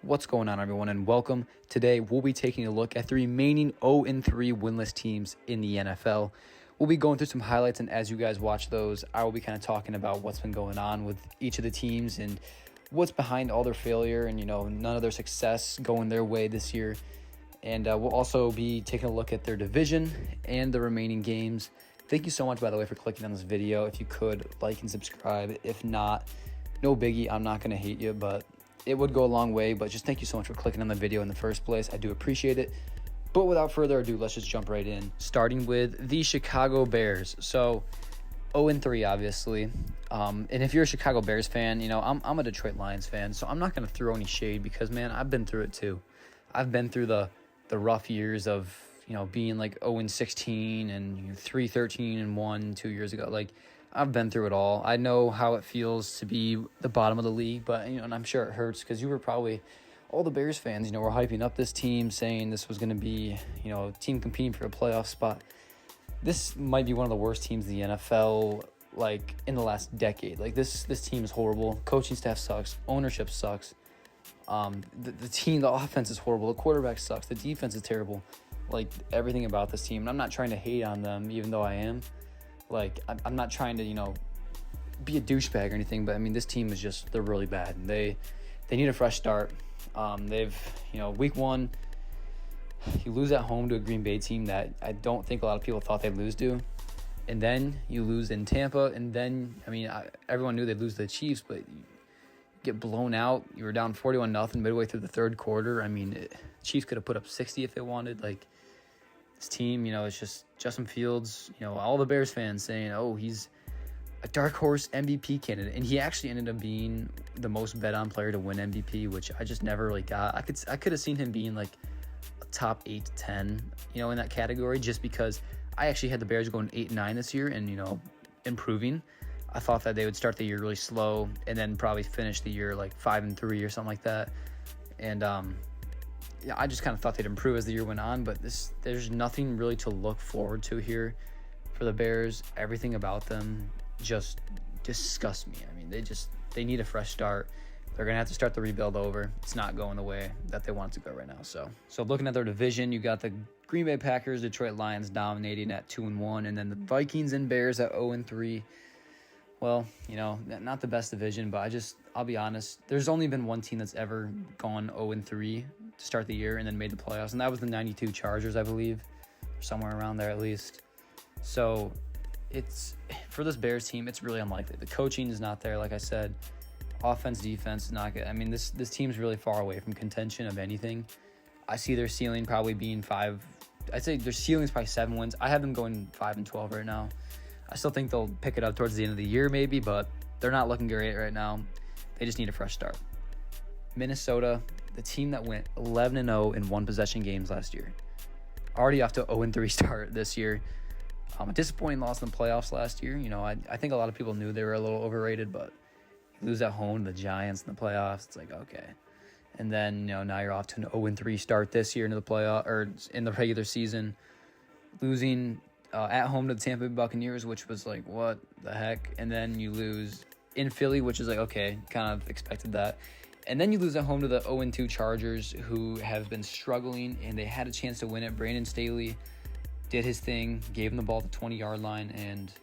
What's going on, everyone, and welcome. Today, we'll be taking a look at the remaining 0-3 winless teams in the NFL. We'll be going through some highlights, and as you guys watch those, I will be kind of talking about what's been going on with each of the teams and what's behind all their failure and, none of their success going their way this year. And we'll also be taking a look at their division and the remaining games. Thank you so much, by the way, for clicking on this video. If you could, like and subscribe. If not, no biggie. I'm not going to hate you, but it would go a long way. But just thank you so much for clicking on the video in the first place. I do appreciate it. But without further ado, let's just jump right in. Starting with the Chicago Bears. So 0-3, obviously. And if you're a Chicago Bears fan, I'm a Detroit Lions fan. So I'm not going to throw any shade because, man, I've been through it too. I've been through the rough years of, being like 0-16 and 3-13-1 2 years ago. Like, I've been through it all. I know how it feels to be the bottom of the league, but, and I'm sure it hurts because you were probably, all the Bears fans, were hyping up this team, saying this was going to be, a team competing for a playoff spot. This might be one of the worst teams in the NFL, like, in the last decade. Like, this team is horrible. Coaching staff sucks. Ownership sucks. The team, the offense is horrible. The quarterback sucks. The defense is terrible. Like, everything about this team. And I'm not trying to hate on them, even though I am. Like, I'm not trying to, be a douchebag or anything. But, this team is just, they're really bad. And they need a fresh start. They've, week one, you lose at home to a Green Bay team that I don't think a lot of people thought they'd lose to. And then you lose in Tampa. And then, everyone knew they'd lose to the Chiefs, but you get blown out. You were down 41-0 midway through the third quarter. Chiefs could have put up 60 if they wanted. Like, this team, it's just Justin Fields, all the Bears fans saying, oh, he's a dark horse MVP candidate. And he actually ended up being the most bet on player to win MVP, which I just never really got. I could have seen him being like a top 8 to 10, in that category, just because I actually had the Bears going 8-9 this year and, improving. I thought that they would start the year really slow and then probably finish the year like 5-3 or something like that. And I just kind of thought they'd improve as the year went on. But there's nothing really to look forward to here for the Bears. Everything about them just disgusts me. They need a fresh start. They're going to have to start the rebuild over. It's not going the way that they want it to go right now. So looking at their division, you got the Green Bay Packers, Detroit Lions dominating at 2-1, and then the Vikings and Bears at 0-3. Well, not the best division, but I'll be honest, there's only been one team that's ever gone 0-3 to start the year and then made the playoffs, and that was the 92 Chargers, I believe, somewhere around there at least. So it's, for this Bears team, it's really unlikely. The coaching is not there, like I said. Offense, defense is not good. This team's really far away from contention of anything. I see their ceiling probably being 5. I'd say their ceiling is probably 7 wins. I have them going 5-12 right now. I still think they'll pick it up towards the end of the year maybe, but they're not looking great right now. They just need a fresh start. Minnesota, the team that went 11-0 in one-possession games last year. Already off to a 0-3 start this year. A disappointing loss in the playoffs last year. I think a lot of people knew they were a little overrated, but you lose at home to the Giants in the playoffs. It's like, okay. And then, now you're off to an 0-3 start this year into the playoff or in the regular season, losing at home to the Tampa Bay Buccaneers, which was like, what the heck? And then you lose in Philly, which is like, okay, kind of expected that. And then you lose at home to the 0-2 Chargers, who have been struggling, and they had a chance to win it. Brandon Staley did his thing, gave them the ball at the 20-yard line, and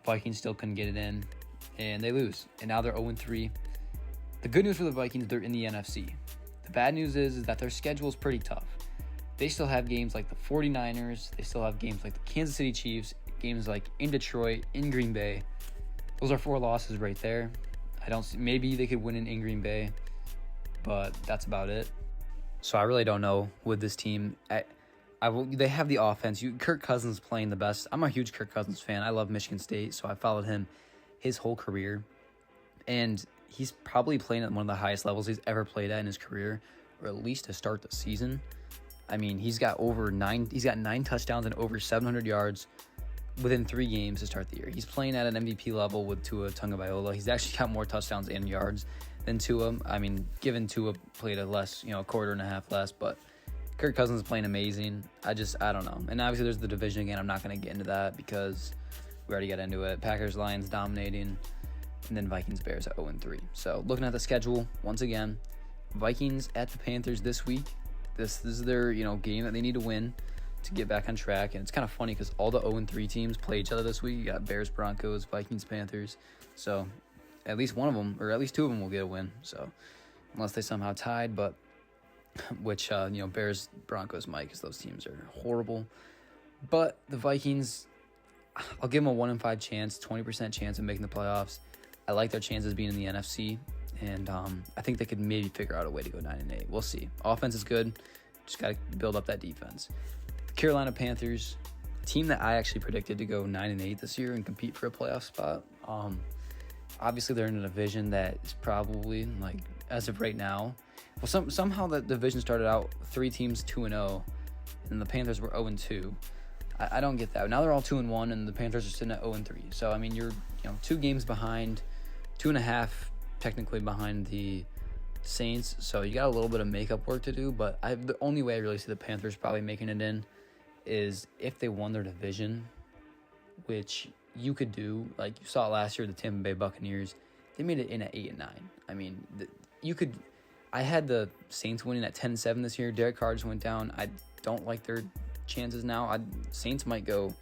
Vikings still couldn't get it in, and they lose. And now they're 0-3. The good news for the Vikings, they're in the NFC. The bad news is that their schedule is pretty tough. They still have games like the 49ers. They still have games like the Kansas City Chiefs, games like in Detroit, in Green Bay. Those are 4 losses right there. I don't see, maybe they could win in Green Bay, but that's about it. So I really don't know with this team. They have the offense. Kirk Cousins playing the best. I'm a huge Kirk Cousins fan. I love Michigan State, so I followed him his whole career. And he's probably playing at one of the highest levels he's ever played at in his career, or at least to start the season. He's got 9 touchdowns and over 700 yards within 3 games to start the year. He's playing at an MVP level with Tua Tagovailoa. He's actually got more touchdowns and yards than Tua. Given Tua played a less, a quarter and a half less, but Kirk Cousins is playing amazing. I don't know. And obviously there's the division again. I'm not going to get into that because we already got into it. Packers, Lions dominating, and then Vikings, Bears at 0-3. So looking at the schedule, once again, Vikings at the Panthers this week. This is their game that they need to win to get back on track. And it's kind of funny because all the 0-3 teams play each other this week. You got Bears, Broncos, Vikings, Panthers. So at least one of them, or at least two of them, will get a win. So unless they somehow tied, but which Bears, Broncos might, because those teams are horrible. But the Vikings, I'll give them a 1 in 5 chance, 20% chance of making the playoffs. I like their chances being in the NFC, and I think they could maybe figure out a way to go 9-8. We'll see. Offense is good. Just got to build up that defense. The Carolina Panthers, a team that I actually predicted to go 9-8 this year and compete for a playoff spot. Obviously, they're in a division that is probably, as of right now, well, somehow that division started out 3 teams 2-0, and the Panthers were 0-2. I don't get that. Now they're all 2-1, and the Panthers are sitting at 0-3. So I mean, you're 2 games behind, 2.5 technically behind the Saints. So you got a little bit of makeup work to do. But the only way I really see the Panthers probably making it in is if they won their division, which you could do. Like you saw it last year, the Tampa Bay Buccaneers, they made it in at 8-9. I mean, you could. I had the Saints winning at 10-7 this year. Derek Carr just went down. I don't like their chances now. Saints might go,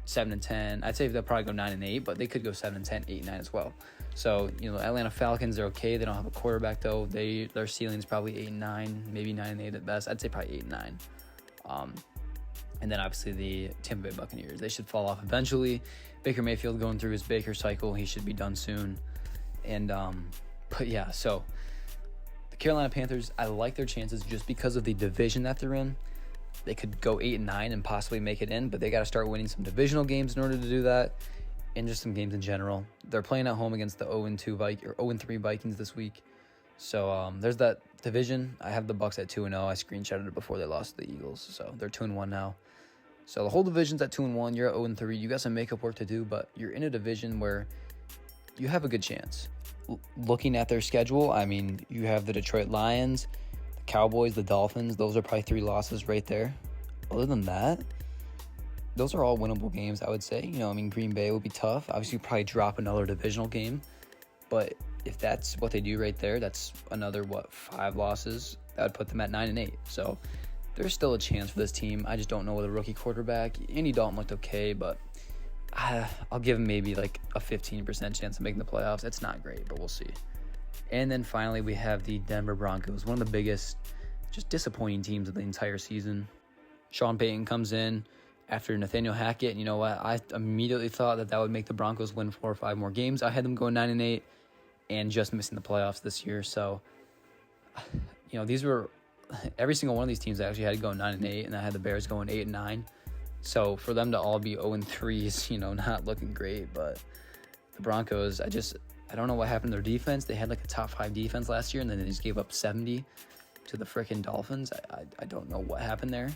7-10. I'd say they'll probably go 9-8, but they could go 7-10, 8-9 as well. So Atlanta Falcons are okay. They don't have a quarterback though. Their ceiling is probably 8-9, maybe 9-8 at best. I'd say probably 8-9. And then obviously the Tampa Bay Buccaneers, they should fall off eventually. Baker Mayfield going through his Baker cycle. He should be done soon. And but yeah, so the Carolina Panthers, I like their chances just because of the division that they're in. They could go 8-9 and possibly make it in, but they got to start winning some divisional games in order to do that, and just some games in general. They're playing at home against the 0-3 Vikings this week. So there's that division. I have the Bucs at 2-0. I screenshotted it before they lost to the Eagles, so they're 2-1 now. So the whole division's at 2-1. You're at 0-3. You got some makeup work to do, but you're in a division where you have a good chance. Looking at their schedule, I mean, you have the Detroit Lions, the Cowboys, the Dolphins. Those are probably 3 losses right there. Other than that, those are all winnable games, I would say. Green Bay will be tough. Obviously, you'll probably drop another divisional game. But if that's what they do right there, that's another, 5 losses? That would put them at 9-8. So there's still a chance for this team. I just don't know with a rookie quarterback. Andy Dalton looked okay, but I'll give him maybe like a 15% chance of making the playoffs. It's not great, but we'll see. And then finally, we have the Denver Broncos, one of the biggest, just disappointing teams of the entire season. Sean Payton comes in after Nathaniel Hackett, and you know what? I immediately thought that would make the Broncos win 4 or 5 more games. I had them going 9-8 and just missing the playoffs this year. So, these were every single one of these teams I actually had to go 9-8, and I had the Bears going 8-9. So for them to all be 0-3 is, not looking great. But the Broncos, I don't know what happened to their defense. They had like a top 5 defense last year, and then they just gave up 70 to the freaking Dolphins. I don't know what happened there.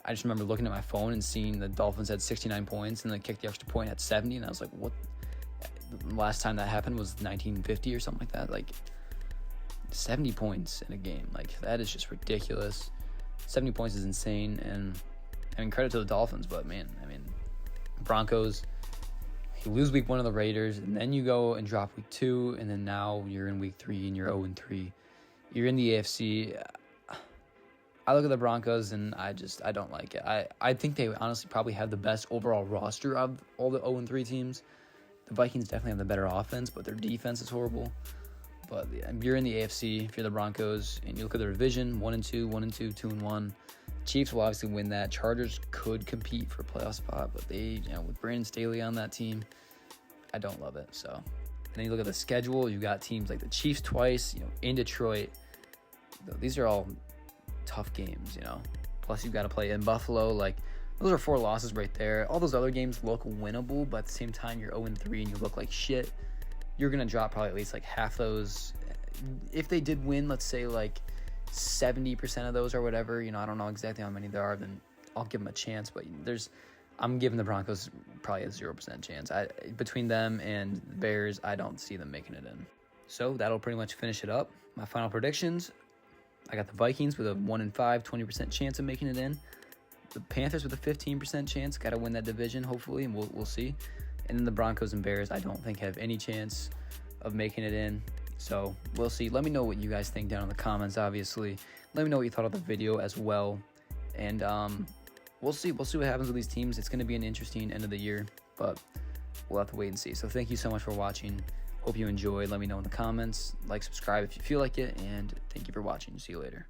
I just remember looking at my phone and seeing the Dolphins had 69 points, and they kicked the extra point at 70, and I was like, what? The last time that happened was 1950 or something like that. Like 70 points in a game. Like, that is just ridiculous. 70 points is insane, and credit to the Dolphins, but man, Broncos, you lose week 1 of the Raiders, and then you go and drop week 2, and then now you're in week 3 and you're 0-3. You're in the AFC. I look at the Broncos and I don't like it. I think they honestly probably have the best overall roster of all the 0-3 teams. The Vikings definitely have the better offense, but their defense is horrible. But you're in the AFC if you're the Broncos, and you look at their division, 1-2, 1-2, 2-1. Chiefs will obviously win that. Chargers could compete for a playoff spot, but they, with Brandon Staley on that team, I don't love it. So, and then you look at the schedule, you got teams like the Chiefs twice, in Detroit. These are all tough games, Plus you've got to play in Buffalo. Like, those are 4 losses right there. All those other games look winnable, but at the same time, you're 0-3 and you look like shit. You're going to drop probably at least like half those. If they did win, let's say like 70% of those or whatever, I don't know exactly how many there are, then I'll give them a chance. But I'm giving the Broncos probably a 0% chance. Between them and the Bears, I don't see them making it in. So that'll pretty much finish it up. My final predictions, I got the Vikings with a 1 in 5, 20% chance of making it in. The Panthers with a 15% chance, got to win that division, hopefully, and we'll see. And then the Broncos and Bears, I don't think have any chance of making it in. So we'll see. Let me know what you guys think down in the comments, obviously. Let me know what you thought of the video as well. And we'll see. We'll see what happens with these teams. It's going to be an interesting end of the year, but we'll have to wait and see. So thank you so much for watching. Hope you enjoyed. Let me know in the comments. Like, subscribe if you feel like it, and thank you for watching. See you later.